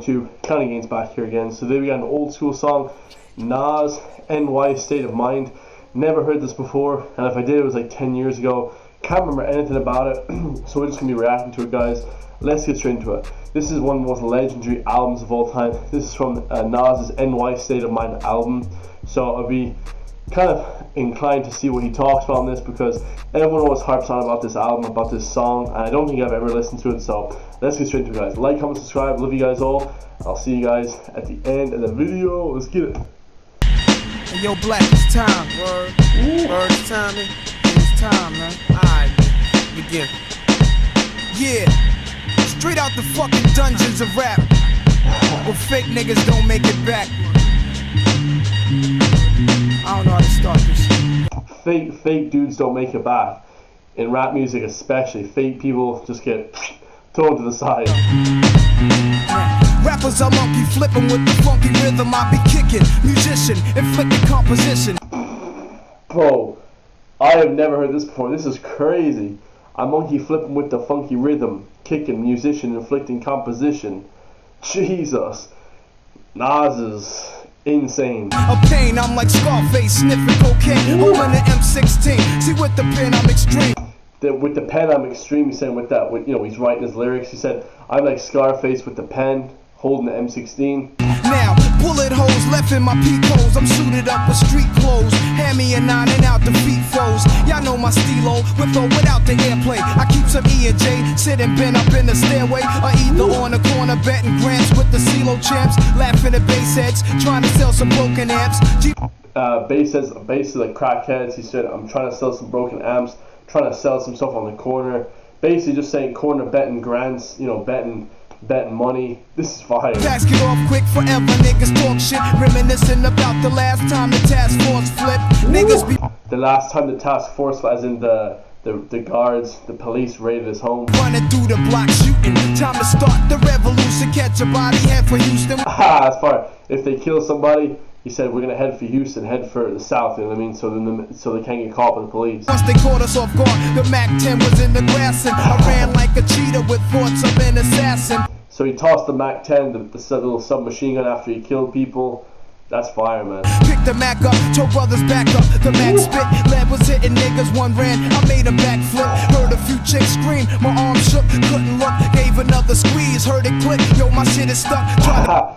YouTube, County Gains back here again. So today we got an old school song, Nas, NY State of Mind. Never heard this before, and if I did, it was like 10 years ago. Can't remember anything about it, so we're just going to be reacting to it, guys. Let's get straight into it. This is one of the most legendary albums of all time. This is from Nas's NY State of Mind album. So I'll be kind of inclined to see what he talks about on this, because everyone always harps on about this album, about this song, and I don't think I've ever listened to it. So let's get straight to it, guys. Like, comment, subscribe. Love you guys all. I'll see you guys at the end of the video. Let's get it. Hey, yo, Black, it's time. Word. Word, it's time. It's time, man. Alright, begin. Yeah. Straight out the fucking dungeons of rap, where fake niggas don't make it back. I don't know how to start this shit. Fake dudes don't make it back. In rap music especially, fake people just get thrown to the side. Rappers are monkey flipping with the funky rhythm I be kicking. Musician, inflicting composition. Bro, I have never heard this before. This is crazy. I'm monkey flipping with the funky rhythm, kicking, musician, inflicting composition. Jesus. Nas is insane. A pain, I'm like Scarface, sniffing cocaine, holding an M16. See, with the pen, I'm extreme. With the pen, I'm extreme. He's saying with that, you know, he's writing his lyrics. He said, I'm like Scarface with the pen, holding the M16. Now, bullet holes left in my peak holes. I'm suited up with street clothes. Hand me a 9 and out the feet foes. Y'all know my stilo, with or without the airplay. I keep some E and J, sitting bent up in the stairway, or either on the corner betting grants with the CeeLo champs, laughing at bass heads, trying to sell some broken amps. Bass is like crackheads. He said, I'm trying to sell some broken amps, trying to sell some stuff on the corner. Basically just saying corner betting grants, you know, betting money. This is fire. Backs get off quick forever, niggas talk shit, reminiscing about the last time the task force flipped. Niggas be the last time the task force, as in the guards, the police raided his home. Running through the block shooting. Time to start the revolution. Catch a body, head for Houston. That's fire. If they kill somebody, he said, we're gonna head for Houston, head for the south, you know what I mean? So they can't get caught by the police. Once they caught us off guard, the MAC-10 was in the grass, and I ran like a cheetah with thoughts of an assassin. So he tossed the MAC-10, the little submachine gun, after he killed people. That's fire, man. Picked the Mac up, told brothers back up. The Mac spit, lead was hitting niggas, one ran. I made a backflip, heard a few chicks scream. My arm shook, couldn't look, gave another squeeze, heard it click. Yo, my shit is stuck.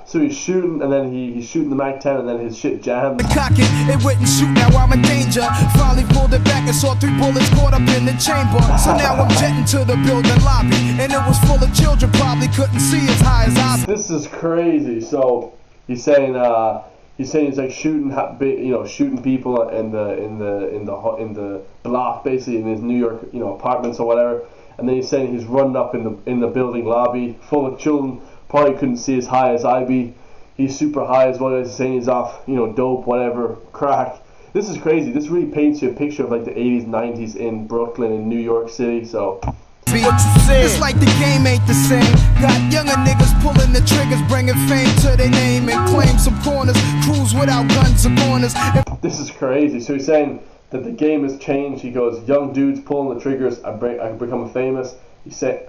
So he's shooting, and then he's shooting the MAC-10, and then his shit jammed. Cock it wouldn't shoot, now I'm in danger. Finally pulled it back and saw 3 bullets caught up in the chamber. So now I'm jetting to the building lobby, and it was full of children, probably couldn't see as high as I. This is crazy. So he's saying he's like shooting, you know, shooting people in the block, basically in his New York, you know, apartments or whatever. And then he's saying he's running up in the building lobby, full of children, probably couldn't see as high as I be. He's super high as well. He's saying he's off, you know, dope, whatever, crack. This is crazy. This really paints you a picture of like the 80s, 90s in Brooklyn and New York City. So. What you said. It's like the game ain't the same. Got younger niggas pulling the triggers, bringing fame to their name and claim some corners. Cruise without guns or corners. This is crazy. So he's saying that the game has changed. He goes, young dudes pulling the triggers, I become famous. He say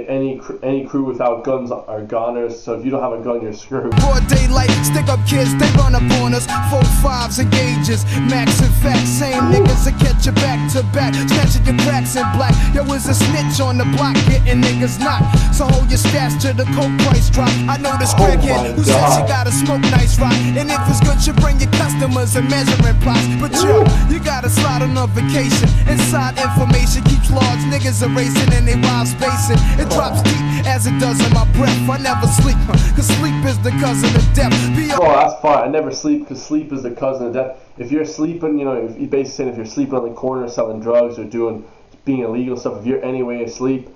any crew without guns are goners. So if you don't have a gun, you're screwed. Broad daylight, stick up kids, they run up on us. 4.5s and gauges, max and facts. Same niggas that catch you back to back, snatching your cracks in black. Yo, is a snitch on the block, getting niggas knocked. So hold your stats till the coke price drop. I know this crackhead who said she gotta smoke nice rock, and if it's good, you bring your customers and measuring plots. But yo, you gotta slide on a vacation. Inside information keeps large niggas erasing and they spacing. It drops deep as it does in my breath. I never sleep, cause sleep is the cousin of death. Oh, that's fine. I never sleep, cause sleep is the cousin of death. If you're sleeping, you know, if you're basically saying if you're sleeping on the corner selling drugs or being illegal stuff, if you're anyway asleep,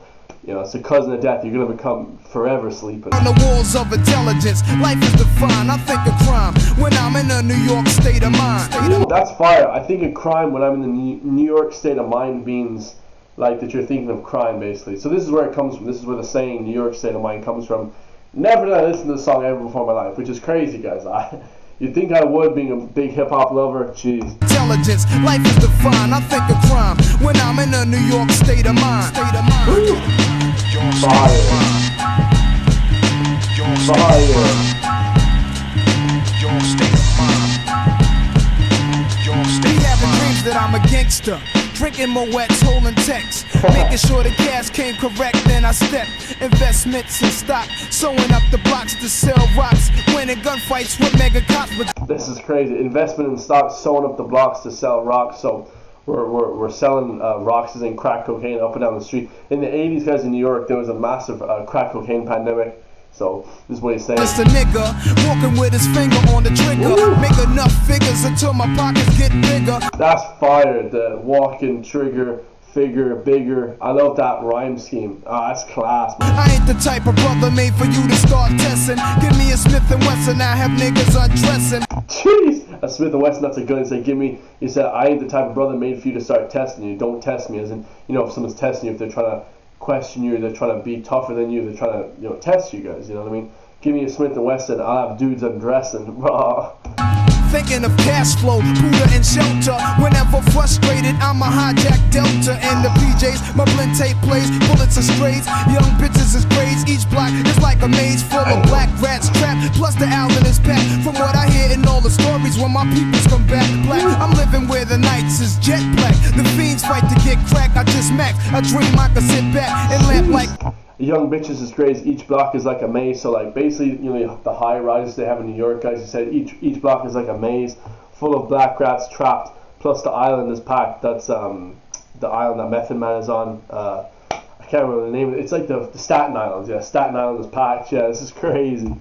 you know, it's the cousin of death. You're gonna become forever sleeping. On the walls of intelligence, life is defined. I think of crime when I'm in a New York state of mind. That's fire. I think of crime when I'm in the New York state of mind means like that you're thinking of crime, basically. So this is where it comes from. This is where the saying New York state of mind comes from. Never did I listen to this song ever before in my life, which is crazy, guys. You'd think I would, being a big hip-hop lover. Jeez. Intelligence, life is defined. I think of crime when I'm in a New York state of mind. Fire. fire. Be having dreams that I'm a gangster, drinking Moet's, holding texts, making sure the cash came correct. Then I step investments in stock, sewing up the blocks to sell rocks, winning gunfights with mega cops. This is crazy. Investment in stocks, sewing up the blocks to sell rocks. So we're selling rocks as in crack cocaine up and down the street. In the 80s, guys, in New York, there was a massive crack cocaine pandemic. So this is what he's saying. Just a nigga walking with his finger on the trigger. Ooh. Make enough figures until my pockets get bigger. That's fire. The walking trigger, figure, bigger. I love that rhyme scheme. That's class, man. I ain't the type of brother made for you to start testing. Give me a Smith and Wesson, I have niggas undressing. Jeez, a Smith & Wesson, that's a gun. It's like, you said, I ain't the type of brother made for you to start testing you. Don't test me, as in, if someone's testing you, if they're trying to question you, they're trying to be tougher than you, they're trying to, test you guys, you know what I mean? Give me a Smith & Wesson, I'll have dudes undressing. Thinking of cash flow, Buddha and shelter. Whenever frustrated, I'm a hijack Delta and the PJs. My blend tape plays, bullets are strays. Young bitches is braids. Each block is like a maze full of black rats trapped. Plus the Allen is packed. From what I hear in all the stories, when my peoples come back black, I'm living where the nights is jet black. The fiends fight to get crack. I just max. I dream I could sit back and lamp like. Young bitches is crazy. Each block is like a maze. So like basically, the high rises they have in New York, guys. He said each block is like a maze, full of black rats trapped. Plus the island is packed. That's the island that Method Man is on. I can't remember the name of it. It's like the Staten Island. Yeah, Staten Island is packed. Yeah, this is crazy.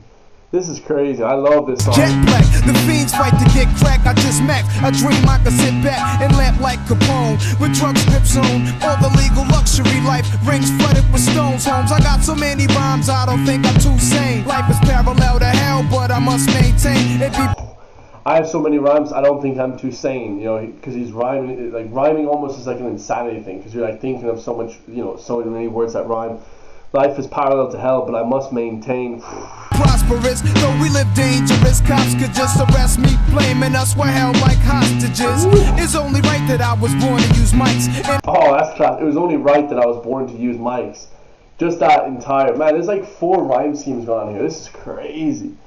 This is crazy. I love this song. Jet black, the fiends fight to get crack. I just max. I dream I could sit back and lamp like Capone with drug strips on. All the legal luxury life rings flooded with stones. Homes. I got so many rhymes. I don't think I'm too sane. Life is parallel to hell, but I must maintain it. I have so many rhymes. I don't think I'm too sane. Because he's rhyming. Like rhyming almost is like an insanity thing. Because you're like thinking of so much. So many words that rhyme. Life is parallel to hell, but I must maintain. Prosperous, though we live dangerous. Cops could just arrest me, blaming us. We're held like hostages. It's only right that I was born to use mics. Oh, that's class. It was only right that I was born to use mics. Just that entire man. There's like 4 rhyme schemes going on here. This is crazy.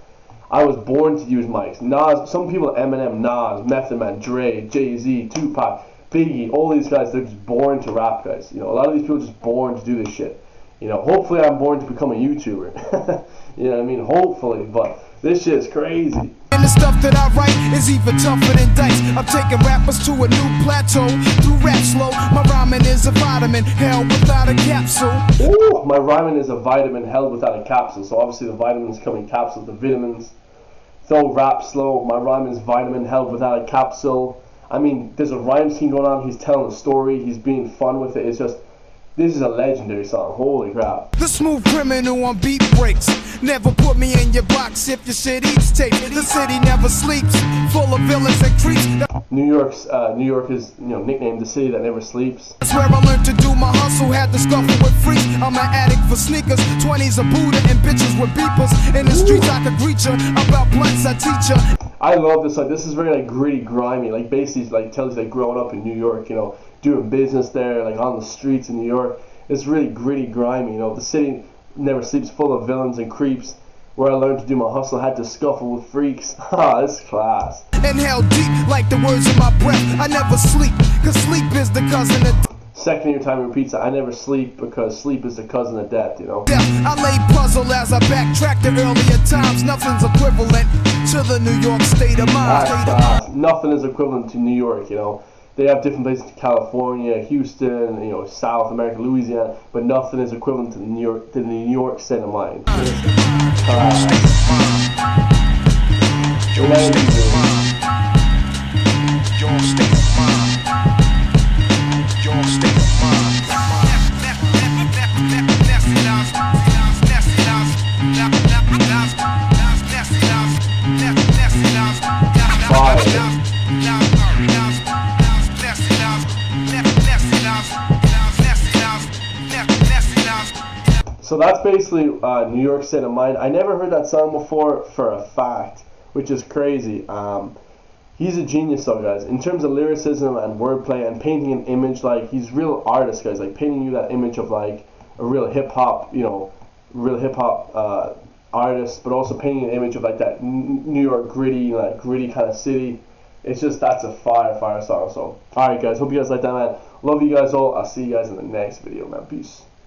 I was born to use mics. Nas. Some people, Eminem, Nas, Method Man, Dre, Jay-Z, Tupac, Biggie. All these guys, they're just born to rap, guys. A lot of these people are just born to do this shit. Hopefully I'm born to become a YouTuber. You know what I mean? Hopefully, but this shit is crazy. And the stuff that I write is even tougher than dice. I'm taking rappers to a new plateau through rap slow. My rhyming is a vitamin held without a capsule. Ooh, my rhyming is a vitamin held without a capsule. So obviously the vitamins come in capsules, the vitamins. Though rap slow, my rhyming is vitamin held without a capsule. I mean, there's a rhyme scheme going on. He's telling a story. He's being fun with it. It's just. This is a legendary song. Holy crap. The smooth criminal on beat breaks. Never put me in your box if your shit eats tape. The city never sleeps, full of villains and creeps. New York is nicknamed the city that never sleeps. That's where I learned to do my hustle. Had to scuffle with freaks. I'm an addict for sneakers. 20s a Buddha and bitches with beepers. In the streets I could greet ya. About blunts I teach ya. I love this song. This is very like gritty, grimy. Like basically like tells you like growing up in New York, doing business there, like on the streets in New York. It's really gritty, grimy. The city never sleeps, full of villains and creeps. Where I learned to do my hustle, had to scuffle with freaks. Ha, this is class. Inhale deep like the words in my breath. I never sleep, cause sleep is the cousin of Second year time repeats it. I never sleep because sleep is the cousin of death, Death. I lay puzzle as I backtrack to earlier times. Nothing's equivalent to the New York state of mind. Nothing is equivalent to New York, They have different places in California, Houston, South America, Louisiana, but nothing is equivalent to the New York state of mind. So that's basically New York State of Mind. I never heard that song before for a fact, which is crazy. He's a genius though, guys. In terms of lyricism and wordplay and painting an image, like he's real artist, guys. Like painting you that image of like a real hip hop, artist, but also painting an image of like that New York gritty, like gritty kind of city. It's just, that's a fire song. So alright guys, hope you guys like that, man. Love you guys all. I'll see you guys in the next video, man. Peace.